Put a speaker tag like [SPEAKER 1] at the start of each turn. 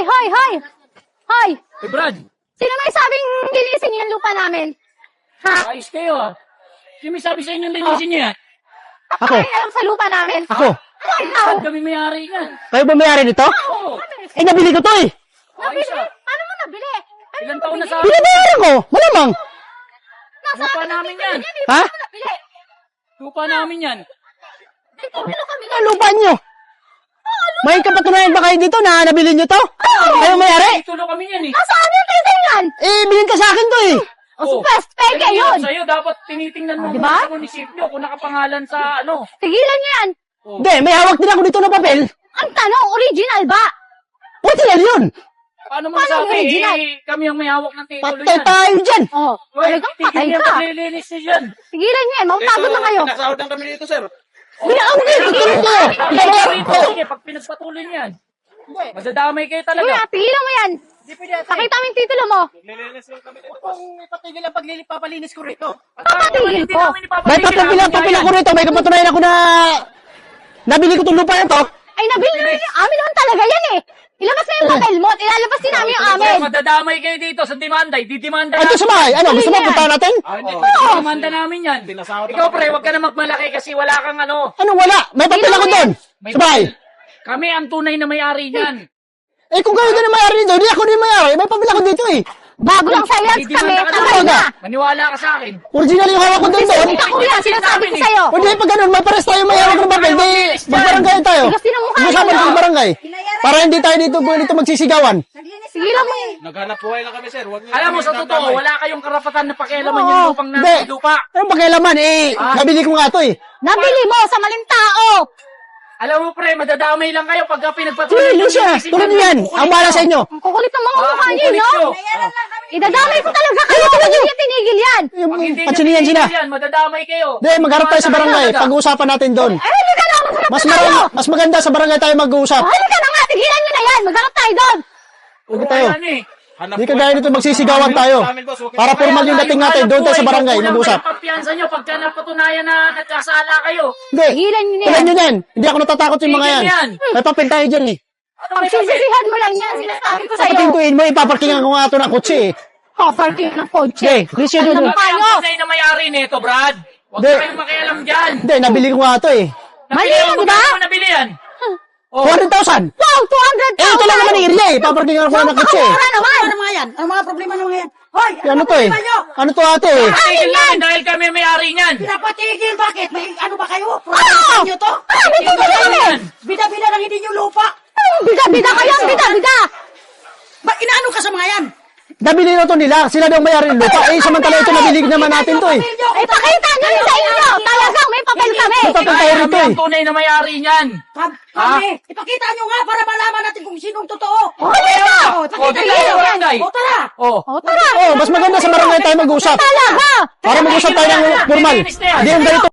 [SPEAKER 1] Hoy! Hoy!
[SPEAKER 2] Eh, Brad,
[SPEAKER 1] Sino may sabing linisin yung lupa namin? Ha?
[SPEAKER 2] ayos kayo ah. Sino may sabi sa inyo linisin niyo yan?
[SPEAKER 1] Ako? Ay, alam sa lupa namin.
[SPEAKER 3] Ako.
[SPEAKER 1] Ano ikaw?
[SPEAKER 2] Saan kami may-ari yan?
[SPEAKER 3] Kayo ba may-ari nito?
[SPEAKER 2] Oo.
[SPEAKER 3] Eh, nabili ko to eh.
[SPEAKER 1] Nabili?
[SPEAKER 2] Ayos ah.
[SPEAKER 1] Paano mo nabili?
[SPEAKER 2] Ilang taon na sa akin?
[SPEAKER 3] Binabayaran ko. Malamang.
[SPEAKER 1] Nasa
[SPEAKER 2] Lupa
[SPEAKER 1] akin
[SPEAKER 2] namin
[SPEAKER 1] nabili
[SPEAKER 2] yan.
[SPEAKER 1] yan eh.
[SPEAKER 3] Ha?
[SPEAKER 1] Paano mo nabili?
[SPEAKER 2] Lupa namin yan.
[SPEAKER 1] Ano kami
[SPEAKER 3] Ang lupa nyo. May kapatunayan ba kayo dito na nabili nyo to? Kayo may-ari?
[SPEAKER 2] Tulo kami yan eh.
[SPEAKER 1] Nasa amin titin yan?
[SPEAKER 3] Eh, bilhin ka sa akin to eh.
[SPEAKER 1] O supes, peke
[SPEAKER 2] Sabi
[SPEAKER 1] yun.
[SPEAKER 2] ko Sa'yo, dapat tinitingnan mo
[SPEAKER 1] Diba?
[SPEAKER 2] sa munisipyo kung nakapangalan sa ano.
[SPEAKER 1] Tigilan niyo yan.
[SPEAKER 3] Hindi, may hawak din ako dito na papel.
[SPEAKER 1] Ang tanong, original ba?
[SPEAKER 3] Original yun.
[SPEAKER 2] Paano mo
[SPEAKER 1] Paano
[SPEAKER 2] sabi?
[SPEAKER 1] original?
[SPEAKER 2] Kami ang may hawak ng titulo
[SPEAKER 3] Patay
[SPEAKER 2] yan.
[SPEAKER 3] tayo dyan.
[SPEAKER 1] Oh, talagang patay
[SPEAKER 2] Tigil
[SPEAKER 1] ka.
[SPEAKER 2] yung paglilinis niyo dyan.
[SPEAKER 1] Tigilan niyo yan, mautagod na kayo.
[SPEAKER 4] Nasahod lang kami dito, sir.
[SPEAKER 2] Sige, pag pinagpatuloy niyo yan. Madadamay kayo talaga.
[SPEAKER 1] Kuya, tigilan mo yan. Pakita mo yung titulo mo.
[SPEAKER 4] Nililinis lang kami dito. Kung patigil ang papalinis ko rito.
[SPEAKER 1] Papatigil ko.
[SPEAKER 3] May papilang ko rito. May kapatunayan ako na nabili ko itong lupa na to.
[SPEAKER 1] Ay, nabili namin yung amin naman talaga yan eh. Ilabas na yung papel mo, ilalabas din namin yung amin.
[SPEAKER 2] Madadamay kayo dito sa demanda. Didemanda
[SPEAKER 3] Ito sa bahay. Ano, gusto mo puntahan natin?
[SPEAKER 2] Didemanda namin yan.
[SPEAKER 4] Pinasahod
[SPEAKER 2] Ikaw pre, huwag ka na magmalaki kasi wala kang ano.
[SPEAKER 3] Ano, wala. May papel ako doon.
[SPEAKER 2] May
[SPEAKER 3] Sa bahay.
[SPEAKER 2] Kami ang tunay na may-ari niyan.
[SPEAKER 3] Eh, kung kayo din ang may-ari dito, hindi ako din may-ari. May papel ako dito eh.
[SPEAKER 1] Bago lang sa'yo yan kami,
[SPEAKER 2] Didemanda ka
[SPEAKER 1] sabay
[SPEAKER 2] na.
[SPEAKER 1] na.
[SPEAKER 2] Maniwala ka sa akin.
[SPEAKER 3] Original yung hawak ko doon doon.
[SPEAKER 1] Ito kuya, sinasabi ko sa'yo.
[SPEAKER 3] O di, pag ganun, may pares tayo may hawak ng papel. Di, magbarangay tayo.
[SPEAKER 1] Tigas din ang mukha
[SPEAKER 3] Mag-usapan
[SPEAKER 1] niyo.
[SPEAKER 3] tayo ng barangay. Para hindi tayo dito magsisigawan.
[SPEAKER 1] Tigilan mo yun.
[SPEAKER 4] Naghanap buhay lang kami, sir. Huwag niyo
[SPEAKER 2] Alam mo,
[SPEAKER 4] kami
[SPEAKER 2] sa totoo,
[SPEAKER 4] dadamay.
[SPEAKER 2] wala kayong karapatan na pakialaman
[SPEAKER 3] Oo.
[SPEAKER 2] yung lupang
[SPEAKER 3] Hindi.
[SPEAKER 2] namin lupa.
[SPEAKER 3] Anong pakialaman eh? Nabili ko nga to eh.
[SPEAKER 1] Nabili mo sa maling tao.
[SPEAKER 2] Alam mo pre, madadamay lang kayo pagka pinagpatuloy.
[SPEAKER 3] Tuloy siya. Tuloy niyo yan. Ang bahala sa inyo.
[SPEAKER 1] Ang kukulit ng mga mukha niyo,
[SPEAKER 2] kukulit
[SPEAKER 1] no?
[SPEAKER 2] nyo.
[SPEAKER 1] Idadamay ko talaga kayo. Hindi niyo tinigil yan.
[SPEAKER 2] Pag hindi
[SPEAKER 3] Patsinihan sila.
[SPEAKER 2] yan, madadamay kayo.
[SPEAKER 3] Hindi, magharap tayo sa barangay. Pag-uusapan natin doon.
[SPEAKER 1] Ay, hindi ka naman
[SPEAKER 3] Mas maganda sa barangay tayo mag-uusap.
[SPEAKER 1] Halika na nga, tigilan nyo na yan. Maghanap tayo doon.
[SPEAKER 3] Huwag tayo.
[SPEAKER 2] Ayan eh.
[SPEAKER 4] Hanap
[SPEAKER 3] Hindi
[SPEAKER 4] buhay
[SPEAKER 3] kagaya nito magsisigawan tayo.
[SPEAKER 4] namin, boss. Huwag
[SPEAKER 3] Para
[SPEAKER 4] kayo-
[SPEAKER 3] formal yung dating natin. Doon tayo sa barangay mag-usap.
[SPEAKER 2] Pagpiyansa nyo, pagka napatunayan na nagkasala kayo.
[SPEAKER 3] Hindi.
[SPEAKER 1] Tigilan nyo na
[SPEAKER 3] Tulan
[SPEAKER 1] yan.
[SPEAKER 3] nyo yan. Hindi ako natatakot yung mga
[SPEAKER 2] Tigil
[SPEAKER 3] yan.
[SPEAKER 2] yan.
[SPEAKER 3] May papel tayo dyan eh.
[SPEAKER 2] Ano may papel?
[SPEAKER 1] Pagsisisihan mo lang yan. Sinasabi ko sa'yo.
[SPEAKER 3] Papatintuin mo, ipaparkingan ko nga ito ng kotse eh.
[SPEAKER 1] Parking ng kotse.
[SPEAKER 3] Hindi, Christian
[SPEAKER 1] Alam
[SPEAKER 3] yun.
[SPEAKER 1] mo
[SPEAKER 2] Kami
[SPEAKER 1] paano?
[SPEAKER 2] ang tunay na may-ari nito, Brad. Huwag
[SPEAKER 3] Hindi.
[SPEAKER 2] kayong makialam dyan.
[SPEAKER 3] Hindi, nabili ko nga ito eh.
[SPEAKER 1] Mali
[SPEAKER 2] Nabili
[SPEAKER 1] yan,
[SPEAKER 2] mo,
[SPEAKER 1] di ba?
[SPEAKER 2] magkano mo nabili yan? Oh.
[SPEAKER 3] 200,000.
[SPEAKER 1] Wow, 200,000.
[SPEAKER 3] Eh, ito lang naman area eh. Paparkingan ko na ng kotse eh.
[SPEAKER 1] Mura naman.
[SPEAKER 5] Ano mga yan? Ano mga problema nyo mga yan? Hoy!
[SPEAKER 3] Ano to eh? Ano to ate eh?
[SPEAKER 2] Tigil namin dahil kami may-ari niyan.
[SPEAKER 5] Pinapatigil, bakit? May ano ba kayo? Problema nyo to?
[SPEAKER 1] May titulo namin.
[SPEAKER 5] Bida-bida lang hindi nyo lupa.
[SPEAKER 1] Bida-bida kayo. Bida-bida.
[SPEAKER 5] Ba, inaano ka sa mga yan?
[SPEAKER 3] Nabili na to nila. Sila daw may-ari ng lupa. Eh, samantala ito nabili naman natin to eh.
[SPEAKER 1] Ay, pakita nyo sa inyo. Talagang may papel kami.
[SPEAKER 3] Matatang tayo
[SPEAKER 2] Kami
[SPEAKER 3] rito eh.
[SPEAKER 2] ang tunay na may-ari niyan.
[SPEAKER 5] Kami, ipakita nyo nga para malaman natin kung sinong totoo.
[SPEAKER 1] Halika.
[SPEAKER 5] O, ipakita
[SPEAKER 2] dito
[SPEAKER 5] nyo.
[SPEAKER 2] sa barangay.
[SPEAKER 5] O, tara.
[SPEAKER 2] Oh.
[SPEAKER 1] O, tara.
[SPEAKER 3] Oh, mas maganda sa barangay tayo mag-usap.
[SPEAKER 1] Talaga.
[SPEAKER 3] Para mag-usap tayo ng formal. Hindi yung ganito.